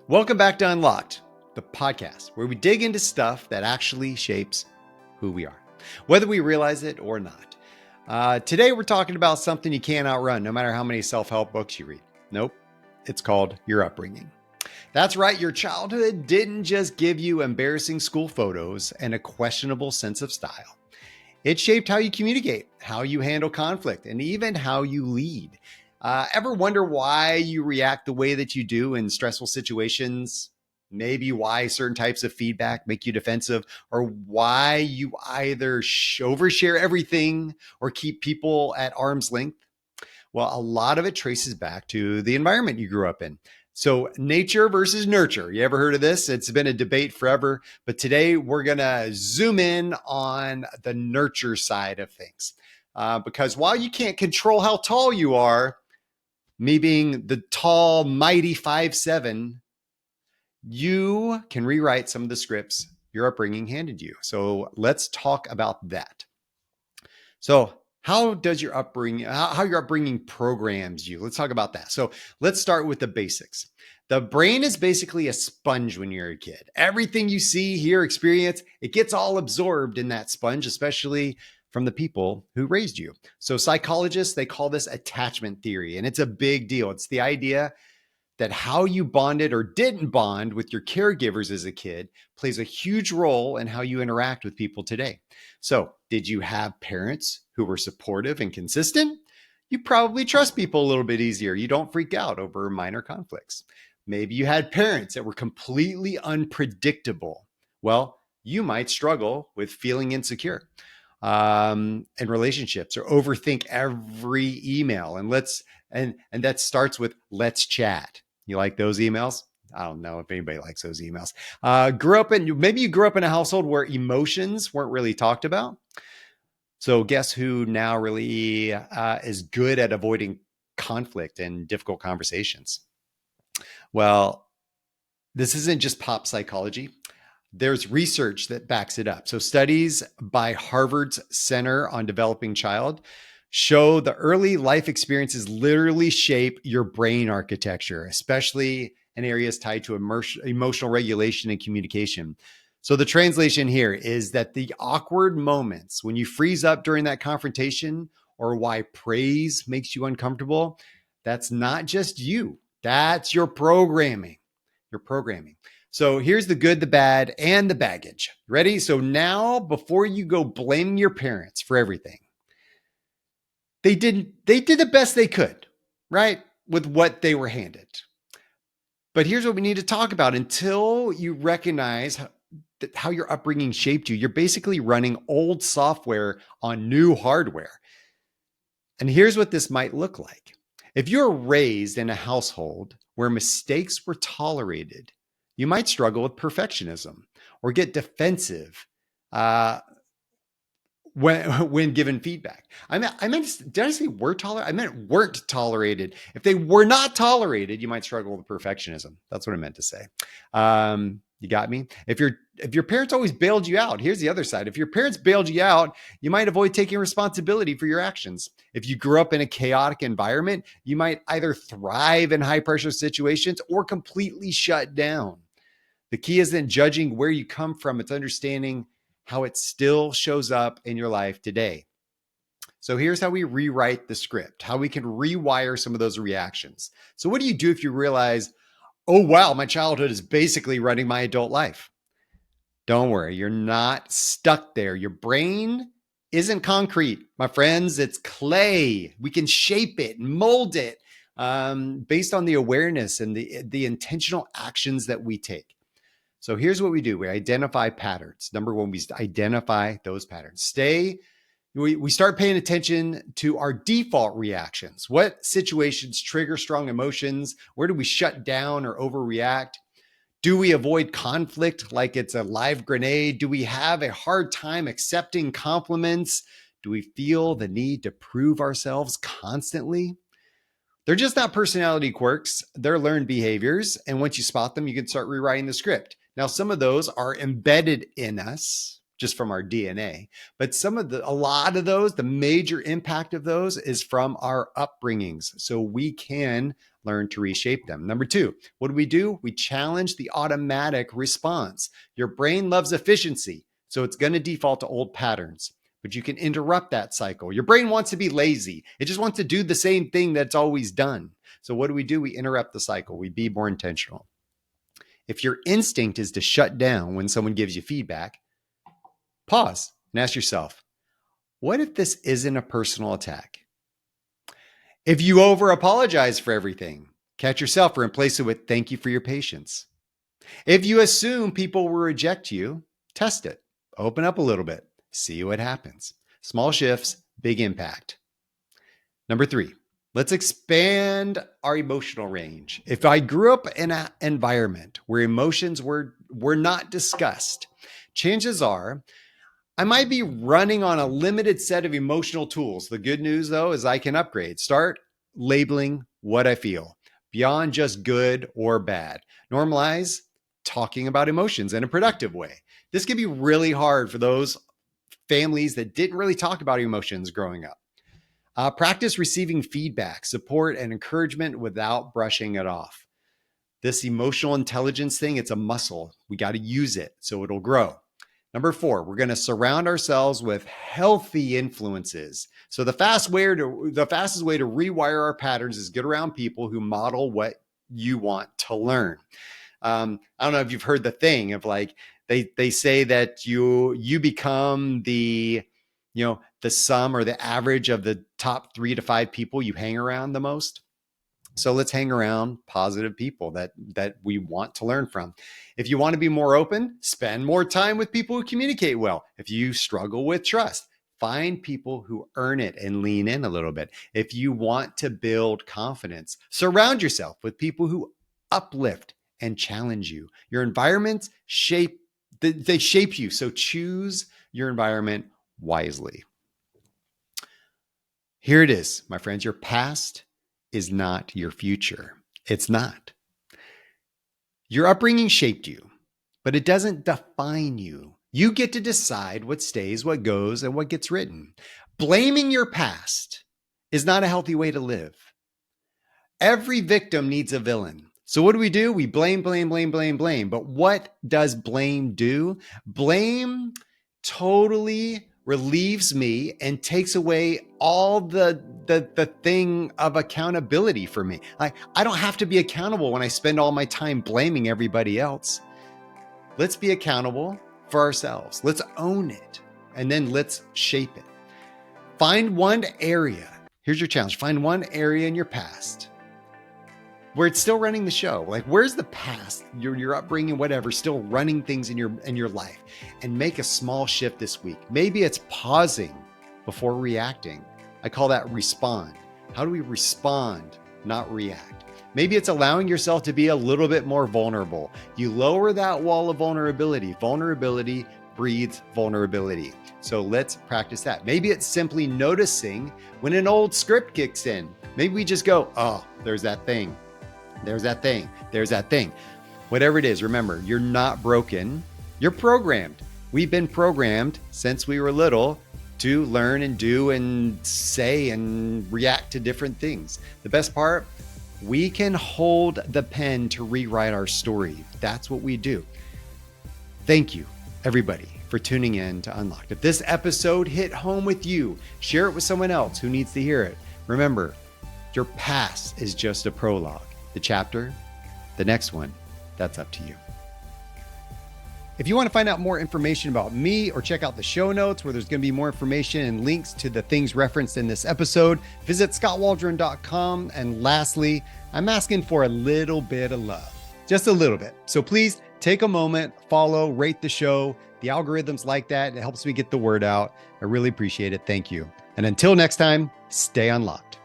Welcome back to Unlocked, the podcast where we dig into stuff that actually shapes who we are, whether we realize it or not. Today, we're talking about something you can't outrun, no matter how many self-help books you read. Nope, it's called your upbringing. That's right, your childhood didn't just give you embarrassing school photos and a questionable sense of style. It shaped how you communicate, how you handle conflict, and even how you lead. Ever wonder why you react the way that you do in stressful situations? Maybe why certain types of feedback make you defensive, or why you either overshare everything or keep people at arm's length? Well, a lot of it traces back to the environment you grew up in. So nature versus nurture. You ever heard of this? It's been a debate forever, but today we're going to zoom in on the nurture side of things. Because while you can't control how tall you are, me being the tall, mighty 5'7", you can rewrite some of the scripts your upbringing handed you. So let's talk about that. So how does your upbringing, how your upbringing programs you? Let's talk about that. So let's start with the basics. The brain is basically a sponge when you're a kid. Everything you see, hear, experience, it gets all absorbed in that sponge, especially from the people who raised you. So psychologists, they call this attachment theory, and it's a big deal. It's the idea that how you bonded or didn't bond with your caregivers as a kid plays a huge role in how you interact with people today. So, did you have parents who were supportive and consistent? You probably trust people a little bit easier. You don't freak out over minor conflicts. Maybe you had parents that were completely unpredictable. Well, you might struggle with feeling insecure in relationships, or overthink every email. And that starts with let's chat. You like those emails? I don't know if anybody likes those emails. Maybe you grew up in a household where emotions weren't really talked about. So guess who now really is good at avoiding conflict and difficult conversations? Well, this isn't just pop psychology. There's research that backs it up. So studies by Harvard's Center on Developing Child show the early life experiences literally shape your brain architecture, especially in areas tied to emotional regulation and communication. So the translation here is that the awkward moments when you freeze up during that confrontation, or why praise makes you uncomfortable, that's not just you. That's your programming. Your programming. So here's the good, the bad, and the baggage. Ready? So now, before you go blaming your parents for everything, they did the best they could, right? With what they were handed. But here's what we need to talk about. Until you recognize how your upbringing shaped you, you're basically running old software on new hardware. And here's what this might look like. If you're raised in a household where mistakes were tolerated, you might struggle with perfectionism or get defensive when given feedback. Did I say were tolerated? I meant weren't tolerated. If they were not tolerated, you might struggle with perfectionism. That's what I meant to say. You got me? If your parents always bailed you out, here's the other side. If your parents bailed you out, you might avoid taking responsibility for your actions. If you grew up in a chaotic environment, you might either thrive in high pressure situations or completely shut down. The key isn't judging where you come from, it's understanding how it still shows up in your life today. So here's how we rewrite the script, how we can rewire some of those reactions. So what do you do if you realize, oh, wow, my childhood is basically running my adult life? Don't worry, you're not stuck there. Your brain isn't concrete, my friends. It's clay. We can shape it, mold it based on the awareness and the intentional actions that we take. So here's what we do. We identify patterns. Number one, we identify those patterns. We start paying attention to our default reactions. What situations trigger strong emotions? Where do we shut down or overreact? Do we avoid conflict like it's a live grenade? Do we have a hard time accepting compliments? Do we feel the need to prove ourselves constantly? They're just not personality quirks. They're learned behaviors. And once you spot them, you can start rewriting the script. Now, some of those are embedded in us, just from our DNA. But a lot of those, the major impact of those is from our upbringings. So we can learn to reshape them. Number two, what do? We challenge the automatic response. Your brain loves efficiency, so it's going to default to old patterns. But you can interrupt that cycle. Your brain wants to be lazy. It just wants to do the same thing that's always done. So what do? We interrupt the cycle. We be more intentional. If your instinct is to shut down when someone gives you feedback, pause and ask yourself, what if this isn't a personal attack? If you over apologize for everything, catch yourself or replace it with thank you for your patience. If you assume people will reject you, test it. Open up a little bit. See what happens. Small shifts, big impact. Number three, let's expand our emotional range. If I grew up in an environment where emotions were not discussed, chances are I might be running on a limited set of emotional tools. The good news, though, is I can upgrade. Start labeling what I feel beyond just good or bad. Normalize talking about emotions in a productive way. This can be really hard for those families that didn't really talk about emotions growing up. Practice receiving feedback, support, and encouragement without brushing it off. This emotional intelligence thing, it's a muscle. We got to use it so it'll grow. Number four, we're going to surround ourselves with healthy influences. So the fastest way to rewire our patterns is get around people who model what you want to learn. I don't know if you've heard the thing of like, they say that you become the sum or the average of the top 3 to 5 people you hang around the most. So let's hang around positive people that we want to learn from. If you want to be more open, spend more time with people who communicate well. If you struggle with trust, find people who earn it and lean in a little bit. If you want to build confidence, surround yourself with people who uplift and challenge you. Your environments shape you. So choose your environment wisely. Here it is, my friends. Your past is not your future. It's not. Your upbringing shaped you, but it doesn't define you. You get to decide what stays, what goes, and what gets written. Blaming your past is not a healthy way to live. Every victim needs a villain. So what do? We blame. But what does blame do? Blame totally relieves me and takes away all the thing of accountability for me. I don't have to be accountable when I spend all my time blaming everybody else. Let's be accountable for ourselves. Let's own it, and then let's shape it. Find one area. Here's your challenge. Find one area in your past where it's still running the show. Like, where's the past, your upbringing, whatever, still running things in your life, and make a small shift this week. Maybe it's pausing before reacting. I call that respond. How do we respond, not react? Maybe it's allowing yourself to be a little bit more vulnerable. You lower that wall of vulnerability. Vulnerability breeds vulnerability. So let's practice that. Maybe it's simply noticing when an old script kicks in. Maybe we just go, oh, there's that thing. There's that thing. There's that thing. Whatever it is, remember, you're not broken. You're programmed. We've been programmed since we were little to learn and do and say and react to different things. The best part, we can hold the pen to rewrite our story. That's what we do. Thank you, everybody, for tuning in to Unlocked. If this episode hit home with you, share it with someone else who needs to hear it. Remember, your past is just a prologue. The chapter, the next one, that's up to you. If you want to find out more information about me or check out the show notes where there's going to be more information and links to the things referenced in this episode, visit skotwaldron.com. And lastly, I'm asking for a little bit of love, just a little bit. So please take a moment, follow, rate the show. The algorithms like that. It helps me get the word out. I really appreciate it. Thank you. And until next time, stay unlocked.